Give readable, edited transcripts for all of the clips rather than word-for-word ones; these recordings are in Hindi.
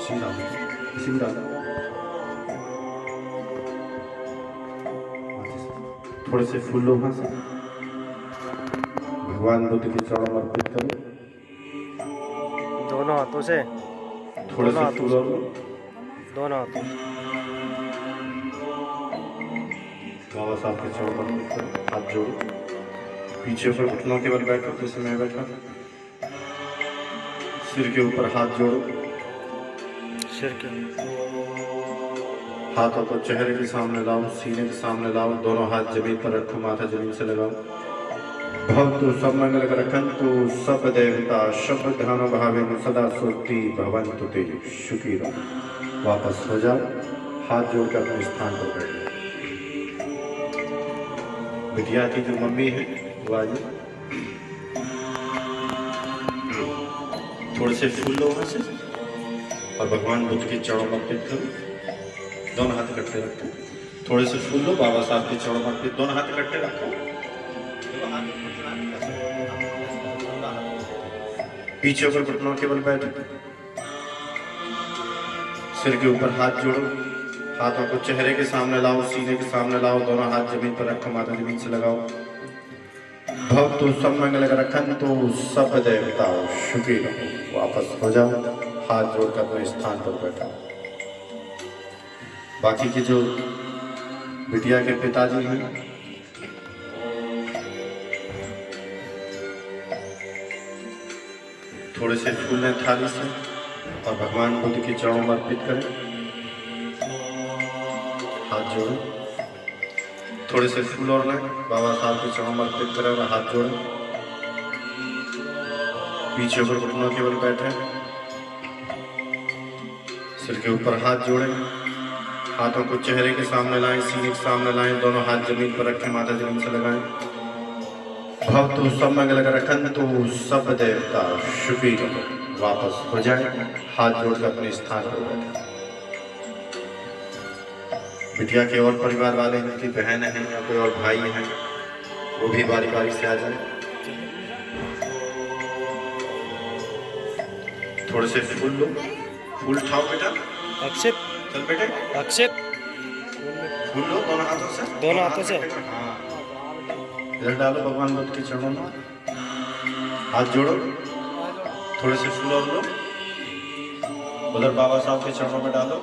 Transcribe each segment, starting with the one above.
श्री राम इसी में डाल। थोड़े से फूल लो वहाँ से, भगवान बुद्ध के चरणों में अर्पित करो। दोनों हाथों से, थोड़े से फूल और लो, दोनों हाथों से। बाबा साहब के चरणों में अर्पित करो। हाथ जोड़ो, पीछे ऊपर घुटनों के बल बैठो जैसे मैं बैठा। सिर के ऊपर हाथ जोड़ो, सिर के हाथों को चेहरे के सामने लाओ, सीने के सामने लाओ, दोनों हाथ जमीन पर रखो, माथा जमीन से लगाओ। भवतु सब मंगल रखंतु सब देवता शब्द ध्यान भावे सदा सुरति भवंतु ते सुखी रहो। वापस हो जाओ, हाथ जोड़कर अपने स्थान पर बैठ जाओ। बिटिया की जो मम्मी है वो आज थोड़े से फूल लो वहां से और भगवान बुद्ध के चरणों में अर्पित करो। दोनों हाथ इकट्ठे रखो, थोड़े से फूल लो, बाबा साहब के चरणों में अर्पित, दोनों हाथ इकट्ठे रखो। पीछे ऊपर घुटनों के बल बैठो, सिर के ऊपर हाथ जोड़ो, हाथों को चेहरे के सामने लाओ, सीने के सामने लाओ, दोनों हाथ जमीन पर रखो, माथा जमीन से लगाओ। भवतु सब मंगल रखंतु सब देवता सुखी रहो। वापस हो जाओ, हाथ जोड़कर अपने स्थान पर बैठो। बाकी की जो बिटिया के पिताजी हैं थोड़े से फूल लें थाली से और भगवान बुद्ध के चरणों में अर्पित करें। हाथ जोड़ें, थोड़े से फूल और लें, बाबा साहब के चरणों में अर्पित करें और हाथ जोड़ें। पीछे ऊपर घुटनों के बल बैठे, सिर के ऊपर हाथ जोड़ें, हाथों को चेहरे के सामने लाएं, सीने के सामने लाएं, दोनों हाथ जमीन पर रखें, माथा जमीन से लगाएं। भवतु सब मंगल रखंतु सब देवता सुखी रहो। वापस हो जाए, हाथ जोड़कर अपने स्थान पर बैठे। बिटिया के और परिवार वाले, इनकी बहन हैं या कोई और भाई हैं, वो भी बारी बारी से आ जाए। थोड़े से फूल लो, फूल उठाओ बेटा, अक्षित, चल बेटे, अक्षित फूल लो दोनों हाथों से, दोनों हाथों से। हाँ, इधर डालो भगवान बुद्ध के चरणों में, हाथ जोड़ो, थोड़े से फूल और लो, उधर बाबा साहब के चरणों में डालो,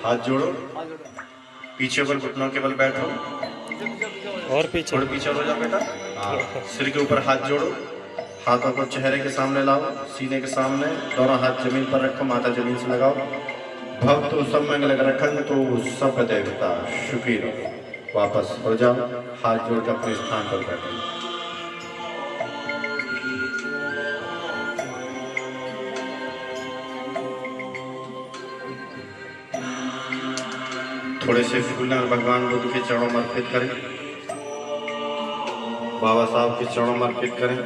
हाथ जोड़ो, पीछे ऊपर घुटनों के बल बैठो और पीछे, थोड़े पीछे हो जाओ बेटा। हाँ, सिर के ऊपर हाथ जोड़ो, हाथों को चेहरे के सामने लाओ, सीने के सामने, दोनों हाथ जमीन पर रखो, माथा जमीन से लगाओ। भवतु सब मंगल रखंतु सब देवता सुखी रहो। वापस हो जाओ, हाथ जोड़कर अपने स्थान पर बैठो। थोड़े से फूल भगवान बुद्ध के चरणों में अर्पित करें, बाबा साहब के चरणों में अर्पित करें।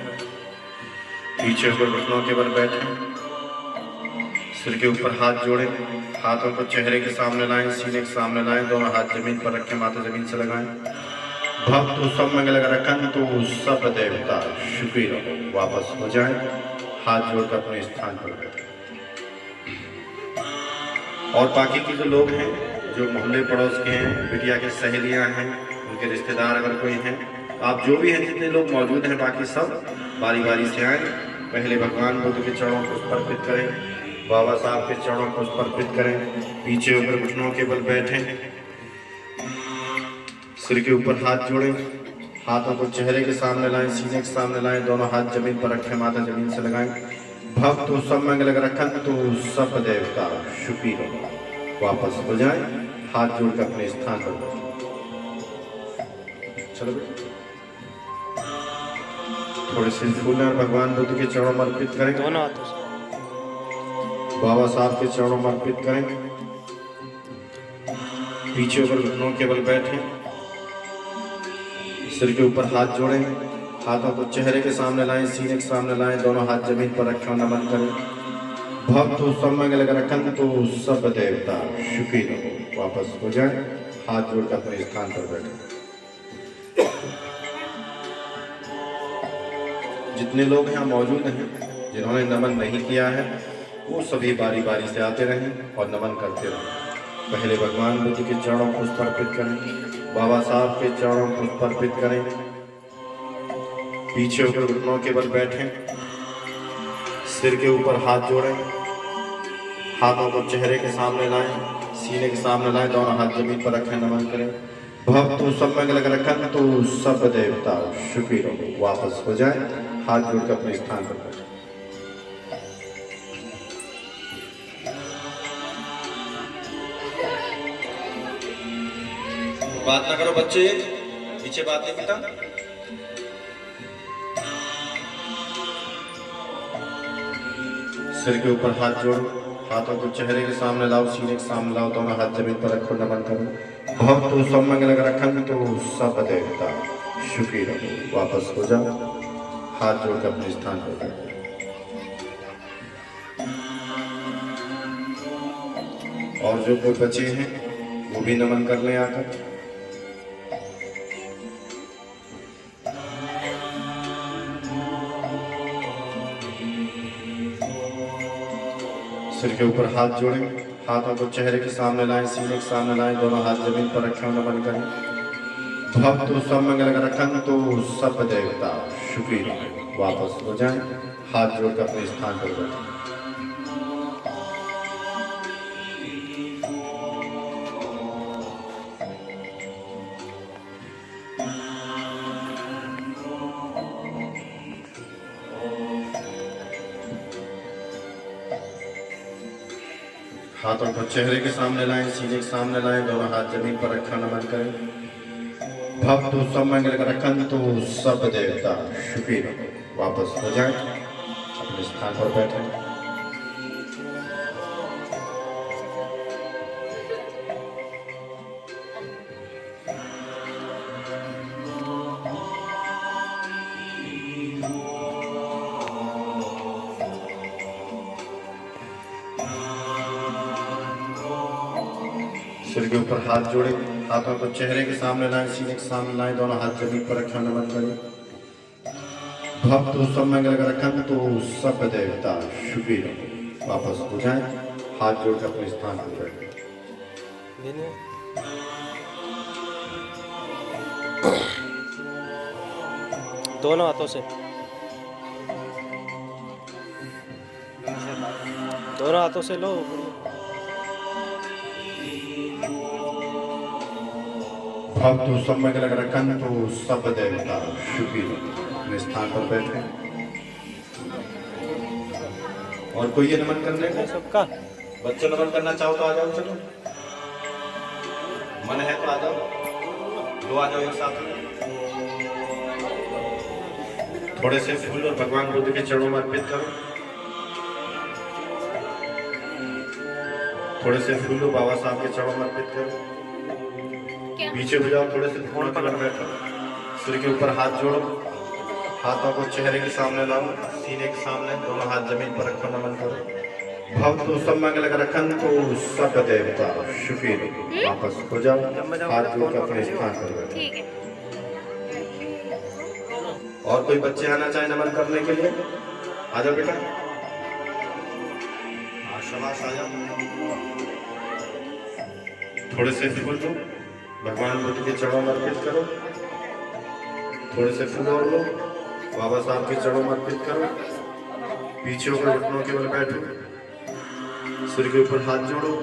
पीछे ऊपर घुटनों के बल बैठे, सिर के ऊपर हाथ जोड़ें, हाथों को चेहरे के सामने लाएं, सीने के सामने लाएं, दोनों हाथ जमीन पर रखें, माथा जमीन से लगाएं। भवतु सब मंगल रखंतु सब देवता सुखी रहो। वापस हो जाए, हाथ जोड़कर अपने स्थान पर बैठे। और बाकी के जो लोग हैं, जो मोहल्ले पड़ोस के हैं, बिटिया के सहेलियां हैं, उनके रिश्तेदार अगर कोई हैं, आप जो भी हैं, जितने लोग मौजूद हैं, बाकी सब बारी बारी से आए। पहले भगवान बुद्ध के चरणों को समर्पित करें, बाबा साहब के चरणों को समर्पित करें। पीछे ऊपर घुटनों के बल बैठें, सिर के ऊपर हाथ जोड़ें, हाथों को चेहरे के सामने लाएं, सीने के सामने लाएं, दोनों हाथ जमीन पर रखें, माथा जमीन से लगाएं। भवतु सब मंगल रखंतु सब देवता सुखी रहो। वापस हो जाए, हाथ जोड़कर अपने स्थान पर बैठें। चलो बेटा, थोड़े से फूल भगवान बुद्ध के चरणों में अर्पित करें, दोनों हाथों से। बाबा साहब के चरणों में अर्पित करें। पीछे ऊपर घुटनों के बल बैठें, सिर के ऊपर हाथ जोड़ें, हाथों को चेहरे के सामने लाएं, सीने के सामने लाएं, दोनों हाथ जमीन पर रखें और नमन करें। भवतु सब मंगल रखंतु सब देवता सुखी रहो। वापस हो जाए, हाथ जोड़कर अपने स्थान पर बैठे। जितने लोग यहाँ मौजूद हैं, जिन्होंने नमन नहीं किया है, वो सभी बारी बारी से आते रहें और नमन करते रहें। पहले भगवान बुद्ध के चरणों को पुष्प अर्पित करें, बाबा साहब के चरणों को पुष्प अर्पित करें, पीछे होकर घुटनों के बल बैठें, सिर के ऊपर हाथ जोड़ें, हाथों को चेहरे के सामने लाएं, सीने के सामने लाएं, दोनों हाथ जमीन पर रखें, नमन करें। भक्तों सब मंगल रखन तो सब देवता सुखी रहो, वापस हो जाए, हाथ जोड़कर अपने स्थान पर बैठे। बात ना करो बच्चे, पीछे बात नहीं बेटा। सिर के ऊपर हाथ जोड़ो, हाथों को चेहरे के सामने लाओ, सीने के सामने लाओ, दोनों हाथ जमीन पर रखो, नमन करो। भक्तों सब मंगल रखन तो सब देवता सुखी रहो, वापस हो जाओ, हाथ जोड़कर अपने स्थान पर बैठो। और जो कोई बचे हैं वो भी नमन करने आकर। सिर के ऊपर हाथ जोड़ें, हाथों को चेहरे के सामने लाएं, सीने के सामने लाएं, दोनों हाथ जमीन पर रखें, नमन करें। भक्तों सब मंगल रखन तो सब देवता सुखी रहो, वापस हो जाएं, हाथ जोड़कर अपने स्थान पर बैठें। हाथों को चेहरे के सामने लाएं, सीने के सामने लाएं, दोनों हाथ जमीन पर रखा, नमन करें। भक्तों सब मंगल रखन तो सब देवता सुखी रहो, वापस हो जाए, अपने स्थान पर बैठे। सिर के ऊपर हाथ जोड़े, हाथों को चेहरे के सामने लाएं, सीने के सामने लाएं, दोनों हाथ जमीन पर रखा, नमन करें। भक्तों सब मंगल रखन तो सब देवता सुखी रहो, वापस हो जाए, हाथ जोड़कर अपने स्थान पर बैठे। दोनों हाथों से, दोनों हाथों से लो। भक्तों सब मंगल रखन तो सब देवता सुखी रहो, अपने स्थान पर बैठे। और कोई ये नमन करने का सबका बच्चे नमन करना चाहो तो आ जाओ, चलो मन है तो आ जाओ, दो आ जाओ एक साथ। थोड़े से फूल और भगवान बुद्ध के चरणों में अर्पित करो, थोड़े से फूल बाबा साहब के चरणों में अर्पित करो। पीछे हो जाओ, थोड़े से फोन पर बैठो, सिर के ऊपर हाथ जोड़ो, हाथों को चेहरे के सामने लाओ, सीने के सामने, दोनों हाथ जमीन पर रखो, नमन करो। भक्तों सब मंगल रखन तो सब देवता सुखी रहो, वापस हो जाओ, हाथ जोड़कर अपने स्थान पर बैठो। और कोई बच्चे आना चाहे नमन करने के लिए, आ जाओ बेटा, शाबाश आ जाओ। थोड़े से फूल लो, भगवान बुद्ध के चरणों में अर्पित करो, थोड़े से फूल और लो, बाबा साहब के चरणों में अर्पित करो। पीछे होकर घुटनों के बल बैठो, सिर के ऊपर हाथ जोड़ो,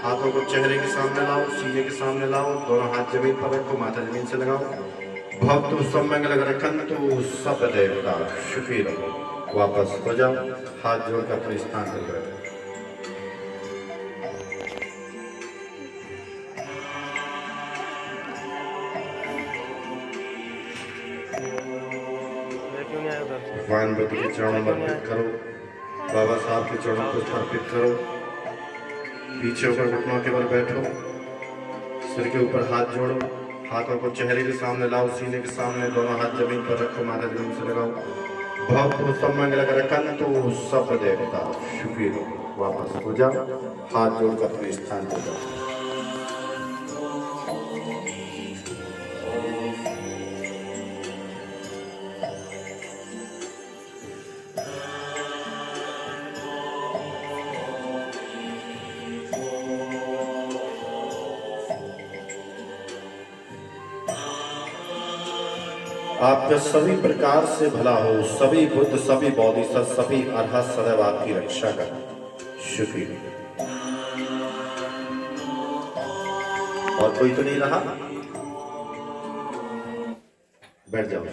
हाथों को चेहरे के सामने लाओ, सीने के सामने लाओ, दोनों हाथ जमीन पर रखो, माथा जमीन से लगाओ। भक्तों सब मंगल रखन तो सब देवता सुखी रहो, वापस हो जाओ, हाथ जोड़कर अपने स्थान पर बैठो। भगवान बुद्ध के चरणों में अर्पित करो, बाबा साहब के चरणों को समर्पित करो। पीछे होकर घुटनों के बल बैठो, सिर के ऊपर हाथ जोड़ो, हाथों को चेहरे के सामने लाओ, सीने के सामने, दोनों हाथ जमीन पर रखो, माथा जमीन से लगाओ। भक्तों सब मंगल रखन तो सब देवता सुखी रहो, वापस हो जाओ, हाथ जोड़कर अपने स्थान पर जाओ। आपका सभी प्रकार से भला हो, सभी बुद्ध, सभी बोधिसत्व, सभी अरहत सदैव आपकी रक्षा करें। शुक्रिया। और कोई तो नहीं रहा? बैठ जाओ।